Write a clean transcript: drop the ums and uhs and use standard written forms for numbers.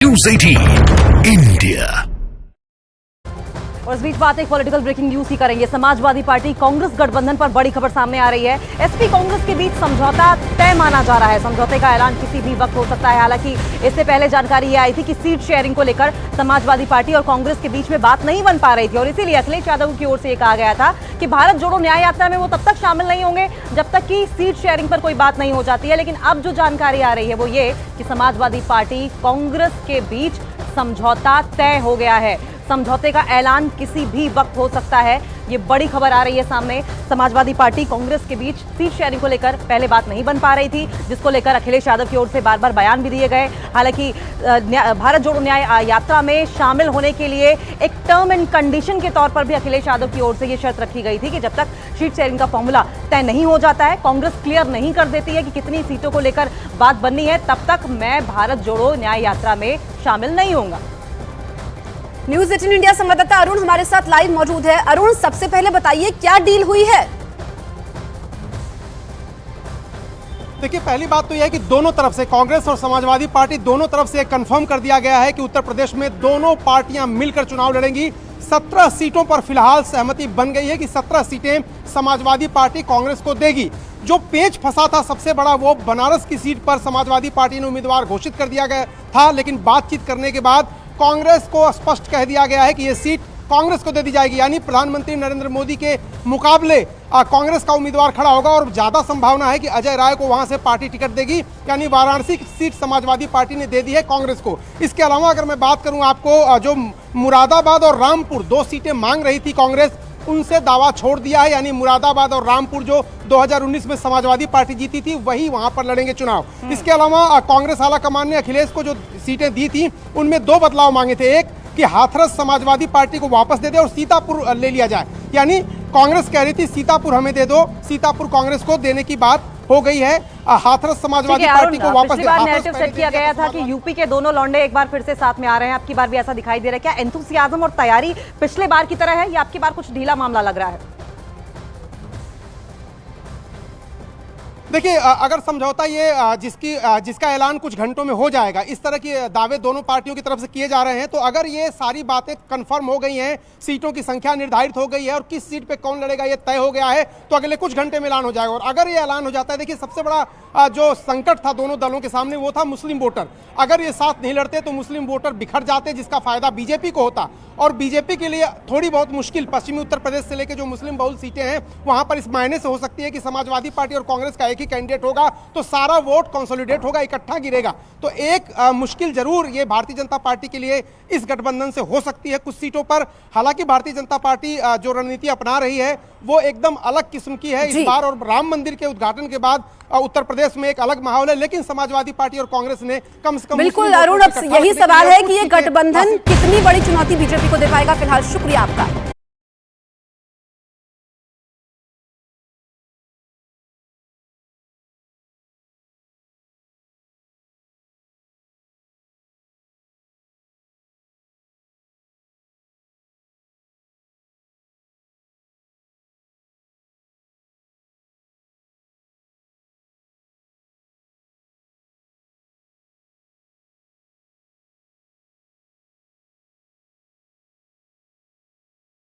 News 18 India. और इस बीच बात एक पॉलिटिकल ब्रेकिंग न्यूज की करेंगे। समाजवादी पार्टी कांग्रेस गठबंधन पर बड़ी खबर सामने आ रही है। एसपी कांग्रेस के बीच समझौता तय माना जा रहा है। समझौते का ऐलान किसी भी वक्त हो सकता है। हालांकि इससे पहले जानकारी ये आई थी कि सीट शेयरिंग को लेकर समाजवादी पार्टी और कांग्रेस के बीच में बात नहीं बन पा रही थी और इसीलिए अखिलेश यादव की ओर से कहा गया था कि भारत जोड़ो न्याय यात्रा में वो तब तक शामिल नहीं होंगे जब तक कि सीट शेयरिंग पर कोई बात नहीं हो जाती है। लेकिन अब जो जानकारी आ रही है वो ये कि समाजवादी पार्टी कांग्रेस के बीच समझौता तय हो गया है। समझौते का ऐलान किसी भी वक्त हो सकता है। ये बड़ी खबर आ रही है सामने। समाजवादी पार्टी कांग्रेस के बीच सीट शेयरिंग को लेकर पहले बात नहीं बन पा रही थी, जिसको लेकर अखिलेश यादव की ओर से बार बार बयान भी दिए गए। हालांकि भारत जोड़ो न्याय यात्रा में शामिल होने के लिए एक टर्म एंड कंडीशन के तौर पर भी अखिलेश यादव की ओर से ये शर्त रखी गई थी कि जब तक सीट शेयरिंग का फॉर्मूला तय नहीं हो जाता है, कांग्रेस क्लियर नहीं कर देती है कि कितनी सीटों को लेकर बात बननी है, तब तक मैं भारत जोड़ो न्याय यात्रा में शामिल नहीं होऊंगा। न्यूज 18 इंडिया संवाददाता अरुण हमारे साथ लाइव मौजूद है। अरुण, सबसे पहले बताइए क्या डील हुई है? देखिए, पहली बात तो यह है कि दोनों तरफ से, कांग्रेस और समाजवादी पार्टी दोनों तरफ से कंफर्म कर दिया गया है कि उत्तर प्रदेश में दोनों पार्टियां मिलकर चुनाव लड़ेंगी। 17 सीटों पर फिलहाल सहमति बन गई है कि 17 सीटें समाजवादी पार्टी कांग्रेस को देगी। जो पेच फंसा था सबसे बड़ा, वो बनारस की सीट पर समाजवादी पार्टी ने उम्मीदवार घोषित कर दिया गया था, लेकिन बातचीत करने के बाद कांग्रेस को स्पष्ट कह दिया गया है कि यह सीट कांग्रेस को दे दी जाएगी। यानी प्रधानमंत्री नरेंद्र मोदी के मुकाबले कांग्रेस का उम्मीदवार खड़ा होगा और ज्यादा संभावना है कि अजय राय को वहां से पार्टी टिकट देगी। यानी वाराणसी की सीट समाजवादी पार्टी ने दे दी है कांग्रेस को। इसके अलावा अगर मैं बात करूं आपको, जो मुरादाबाद और रामपुर 2 सीटें मांग रही थी कांग्रेस, उनसे दावा छोड़ दिया है। यानी मुरादाबाद और रामपुर जो 2019 में समाजवादी पार्टी जीती थी, वही वहां पर लड़ेंगे चुनाव। इसके अलावा कांग्रेस आला कमान ने अखिलेश को जो सीटें दी थी उनमें 2 बदलाव मांगे थे। एक कि हाथरस समाजवादी पार्टी को वापस दे दे और सीतापुर ले लिया जाए। यानी कांग्रेस कह रही थी सीतापुर हमें दे दो, सीतापुर कांग्रेस को देने की बात हो गई है। हाथरस समाजवादी पार्टी को वापस पिछली बार नैरेटिव सेट किया गया था कि यूपी के दोनों लौंडे एक बार फिर से साथ में आ रहे हैं। आपकी बार भी ऐसा दिखाई दे रहा है? क्या एंथुसियाज्म और तैयारी पिछले बार की तरह है या आपकी बार कुछ ढीला मामला लग रहा है? देखिए, अगर समझौता ये जिसका ऐलान कुछ घंटों में हो जाएगा, इस तरह के दावे दोनों पार्टियों की तरफ से किए जा रहे हैं, तो अगर ये सारी बातें कंफर्म हो गई हैं, सीटों की संख्या निर्धारित हो गई है और किस सीट पे कौन लड़ेगा ये तय हो गया है, तो अगले कुछ घंटे में ऐलान हो जाएगा। और अगर ये ऐलान हो जाता है, देखिए सबसे बड़ा जो संकट था दोनों दलों के सामने वो था मुस्लिम वोटर। अगर ये साथ नहीं लड़ते तो मुस्लिम वोटर बिखर जाते, जिसका फायदा बीजेपी को होता और बीजेपी के लिए थोड़ी बहुत मुश्किल पश्चिमी उत्तर प्रदेश से लेकर जो मुस्लिम बहुल सीटें हैं वहां पर इस मायने से हो सकती है कि समाजवादी पार्टी और कांग्रेस का एक ही कैंडिडेट होगा तो सारा वोट कंसोलिडेट होगा, इकट्ठा गिरेगा। तो एक मुश्किल जरूर ये भारतीय जनता पार्टी के लिए इस गठबंधन से हो सकती है कुछ सीटों पर। हालांकि भारतीय जनता पार्टी जो रणनीति अपना रही है वो एकदम अलग किस्म की है इस बार, और राम मंदिर के उद्घाटन के बाद उत्तर प्रदेश में एक अलग माहौल है। लेकिन समाजवादी पार्टी और कांग्रेस ने कम से कम, बिल्कुल अरुण, अब यही सवाल है कि ये गठबंधन कितनी बड़ी चुनौती बीजेपी को दे पाएगा। फिलहाल शुक्रिया आपका।